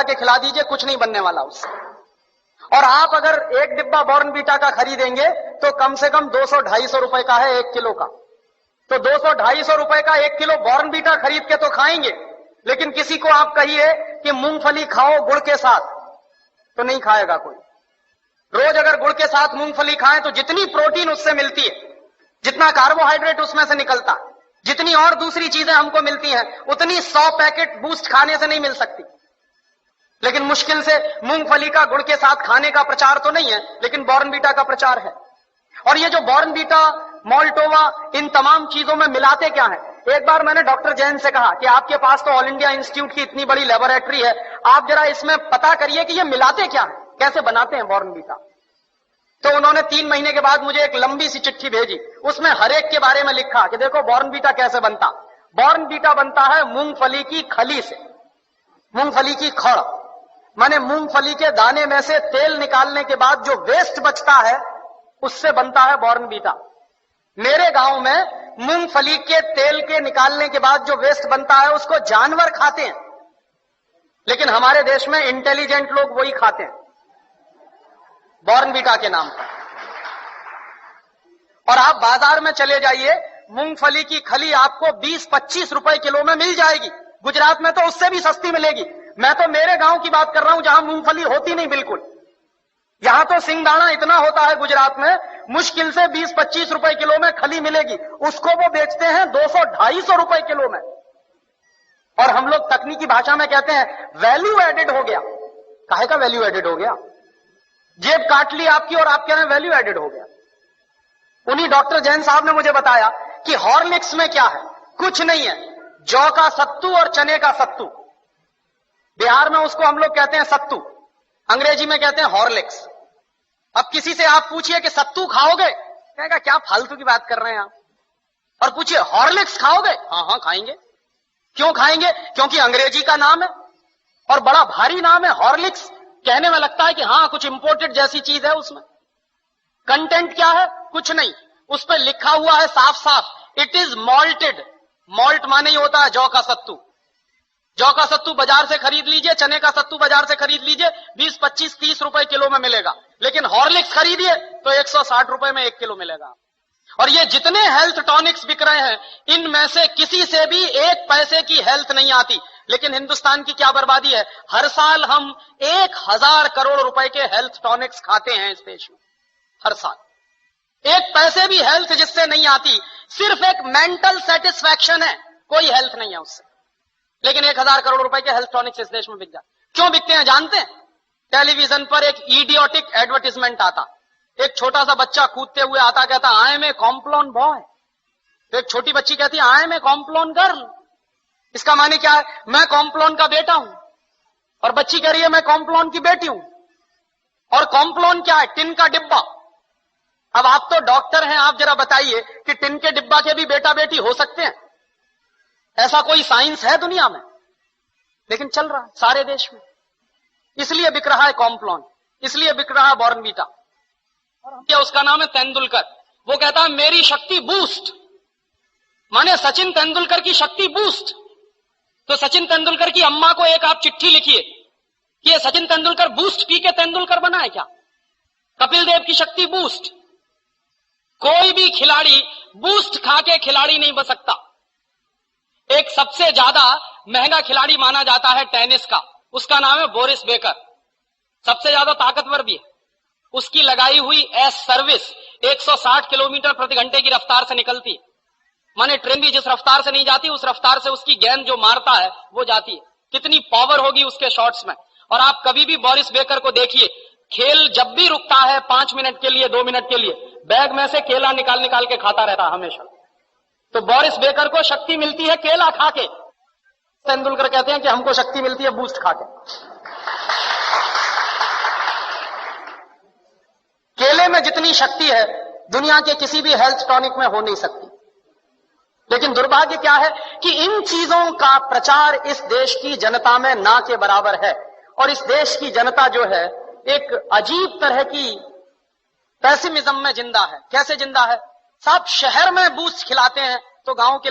के खिला दीजिए, कुछ नहीं बनने वाला उससे। और आप अगर एक डिब्बा बॉर्नवीटा का खरीदेंगे तो कम से कम 200-250 रुपए का है 1 किलो का। तो 200-250 रुपए का 1 किलो बॉर्नवीटा खरीद के तो खाएंगे, लेकिन किसी को आप कहिए कि मूंगफली खाओ गुड़ के साथ, तो नहीं खाएगा कोई। रोज अगर गुड़ के साथ मूंगफली खाएं तो जितनी प्रोटीन उससे मिलती है, जितना कार्बोहाइड्रेट उसमें से निकलता, जितनी और दूसरी चीजें हमको मिलती हैं, उतनी 100 पैकेट बूस्ट खाने से नहीं मिल सकती। लेकिन मुश्किल से मूंगफली का गुड़ के साथ खाने का प्रचार तो नहीं है, लेकिन बॉर्नवीटा का प्रचार है। और ये जो बॉर्नवीटा, मोल्टोवा, इन तमाम चीजों में मिलाते क्या है? एक बार मैंने डॉक्टर जैन से कहा कि आपके पास तो ऑल इंडिया इंस्टीट्यूट की इतनी बड़ी लेबोरेटरी है, आप जरा इसमें पता करिए कि ये मिलाते क्या है, कैसे बनाते हैं बॉर्नवीटा। तो उन्होंने 3 महीने के बाद मुझे एक लंबी सी चिट्ठी भेजी, उसमें हर एक के बारे में लिखा कि देखो बॉर्नवीटा कैसे बनता। बॉर्नवीटा बनता है मूंगफली की खली से, मूंगफली की खड़, माने मूंगफली के दाने में से तेल निकालने के बाद जो वेस्ट बचता है उससे बनता है बॉर्नवीटा। मेरे गांव में मूंगफली के तेल के निकालने के बाद जो वेस्ट बनता है उसको जानवर खाते हैं, लेकिन हमारे देश में इंटेलिजेंट लोग वही खाते हैं बॉर्नवीटा के नाम पर। और आप बाजार में चले जाइए, मूंगफली की खली आपको 20-25 रुपए किलो में मिल जाएगी। गुजरात में तो उससे भी सस्ती मिलेगी। मैं तो मेरे गांव की बात कर रहा हूं जहां मूंगफली होती नहीं बिल्कुल। यहां तो सिंगदाना इतना होता है गुजरात में, मुश्किल से 20-25 रुपए किलो में खली मिलेगी, उसको वो बेचते हैं 200-250 रुपए किलो में। और हम लोग तकनीकी भाषा में कहते हैं वैल्यू एडेड हो गया। काहे का वैल्यू एडेड हो गया? जेब काट ली आपकी और आप कह रहे हैं वैल्यू एडेड हो गया। उन्हीं डॉक्टर जैन साहब ने मुझे बताया कि हॉर्लिक्स में क्या है, कुछ नहीं है, जौ का सत्तू और चने का सत्तू। बिहार में उसको हम लोग कहते हैं सत्तू, अंग्रेजी में कहते हैं हॉर्लिक्स। अब किसी से आप पूछिए कि सत्तू खाओगे, कहेगा क्या फालतू की बात कर रहे हैं आप। और पूछिए हॉर्लिक्स खाओगे, हाँ हाँ खाएंगे। क्यों खाएंगे? क्योंकि अंग्रेजी का नाम है और बड़ा भारी नाम है हॉर्लिक्स। कहने में लगता है कि हाँ कुछ इंपोर्टेड जैसी चीज है। उसमें कंटेंट क्या है? कुछ नहीं। उस पर लिखा हुआ है साफ साफ, इट इज मॉल्टेड। मॉल्ट माने ही होता है जौ का सत्तू। जौ का सत्तू बाजार से खरीद लीजिए, चने का सत्तू बाजार से खरीद लीजिए, 20-25-30 रुपए किलो में मिलेगा। लेकिन हॉर्लिक्स खरीदिए तो 160 रुपए में 1 किलो मिलेगा। और ये जितने हेल्थ टॉनिक्स बिक रहे हैं, इनमें से किसी से भी 1 पैसे की हेल्थ नहीं आती। लेकिन हिंदुस्तान की क्या बर्बादी है, हर साल हम 1000 करोड़ रुपए के हेल्थ टॉनिक्स खाते हैं इस देश में। हर साल 1 पैसे भी हेल्थ जिससे नहीं आती, सिर्फ एक मेंटल सेटिस्फैक्शन है, कोई हेल्थ नहीं है उससे। लेकिन 1000 करोड़ रुपए के हेल्थ टॉनिक्स इस देश में बिक जाते। क्यों बिकते हैं जानते हैं? टेलीविजन पर एक इडियोटिक एडवर्टीजमेंट आता, एक छोटा सा बच्चा कूदते हुए आता, कहता I am a Complan boy. तो एक छोटी बच्ची कहती है I am a Complan girl. इसका माने क्या है? मैं कॉम्प्लॉन का बेटा हूं। और बच्ची कह रही है मैं कॉम्प्लॉन की बेटी हूं। और कॉम्प्लॉन क्या है? टिन का डिब्बा। अब आप तो डॉक्टर हैं, आप जरा बताइए कि टिन के डिब्बा के भी बेटा बेटी हो सकते हैं? ऐसा कोई साइंस है दुनिया में? लेकिन चल रहा है सारे देश में। इसलिए बिक रहा है कॉम्प्लॉन, इसलिए बिक रहा है बॉर्नवीटा। और उसका नाम है तेंदुलकर। वो कहता है मेरी शक्ति बूस्ट, माने सचिन तेंदुलकर की शक्ति बूस्ट। तो सचिन तेंदुलकर की अम्मा को एक आप चिट्ठी लिखिए कि ये सचिन तेंदुलकर बूस्ट पी के तेंदुलकर बना है क्या? कपिल देव की शक्ति बूस्ट। कोई भी खिलाड़ी बूस्ट खा के खिलाड़ी नहीं बन सकता। एक सबसे ज्यादा महंगा खिलाड़ी माना जाता है टेनिस का, उसका नाम है बोरिस बेकर। सबसे ज्यादा ताकतवर भी है। उसकी लगाई हुई एस सर्विस 160 किलोमीटर प्रति घंटे की रफ्तार से निकलती है। माने ट्रेन भी जिस रफ्तार से नहीं जाती, उस रफ्तार से उसकी गेंद जो मारता है वो जाती है। कितनी पावर होगी उसके शॉट्स में। और आप कभी भी बोरिस बेकर को देखिए, खेल जब भी रुकता है 5 मिनट के लिए, 2 मिनट के लिए, बैग में से केला निकाल निकाल के खाता रहता हमेशा। तो बोरिस बेकर को शक्ति मिलती है केला खा के। तेंदुलकर कहते हैं कि हमको शक्ति मिलती है बूस्ट खा के। केले में जितनी शक्ति है दुनिया के किसी भी हेल्थ टॉनिक में हो नहीं सकती। लेकिन दुर्भाग्य क्या है कि इन चीजों का प्रचार इस देश की जनता में ना के बराबर है। और इस देश की जनता जो है एक अजीब तरह की पेसिमिज्म में जिंदा है। कैसे जिंदा है साहब? शहर में बूस्ट खिलाते हैं तो गांव के